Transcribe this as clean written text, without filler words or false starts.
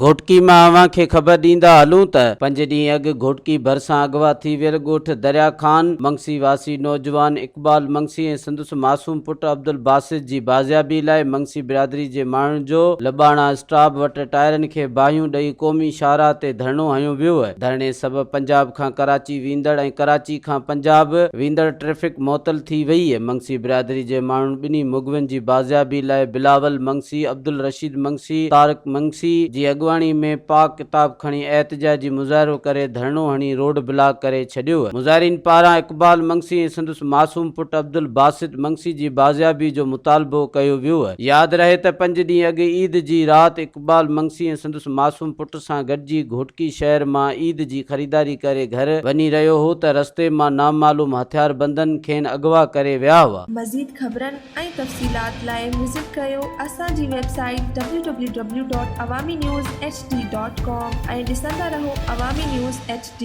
घोटकी मां अवां खे ख़बर ॾींदा हलूं त 5 ॾींहं अॻु घोटकी भरिसां अगवा थी वियल ॻोठ दरिया ख़ान मंगसी वासी नौजवान इक़बाल मंगसी ऐं संदसि मासूम पुट अब्दुल बासित जी बाज़ियाबी लाइ मंगसी बिरादरी जे माण्हुनि जो लबाणा स्टाफ वटि टायरनि खे बाहियूं ॾेई क़ौमी शाहराह ते धरणो हंयो वियो आहे। धरणे सबबि पंजाब खां कराची वेंदड़ ऐं कराची खां पंजाब वेंदड़ ट्रैफ़िक मुअतल थी वई आहे। मंगसी बिरादरी जे माण्हुनि ॿिन्ही मुग़वियुनि जी बाज़ियाबी लाइ बिलावल मंगसी अब्दुल रशीद मंगसी तारिक मंगसी जी अॻवानी में पाक किताब खणी एहतजाजी मुज़ाहिरो करे धरणो हणी रोड ब्लॉक करे छॾियो आहे। मुज़ाहिरीन पारां इक़बाल मंगसी ऐं संदसि मासूम पुट अब्दुल बासित मंगसी जी बाज़ियाबी जो मुतालबो कयो वियो आहे। यादि रहे त 5 ॾींहं अॻु ईद जी राति इक़बाल मंगसी ऐं संदसि मासूम पुट सां गॾिजी घोटकी शहर मां ईद जी ख़रीदारी करे घर वञी रहियो हो त रस्ते मां नामालूम हथियारबंदनि खेनि अगवा करे विया हुआ। मज़ीद ख़बरनि ऐं तफ़सीलात लाइ विज़िट कयो असांजी वेबसाइट www.awamiNewsHD.com ऐं ॾिसंदा रहो अवामी न्यूज़ HD।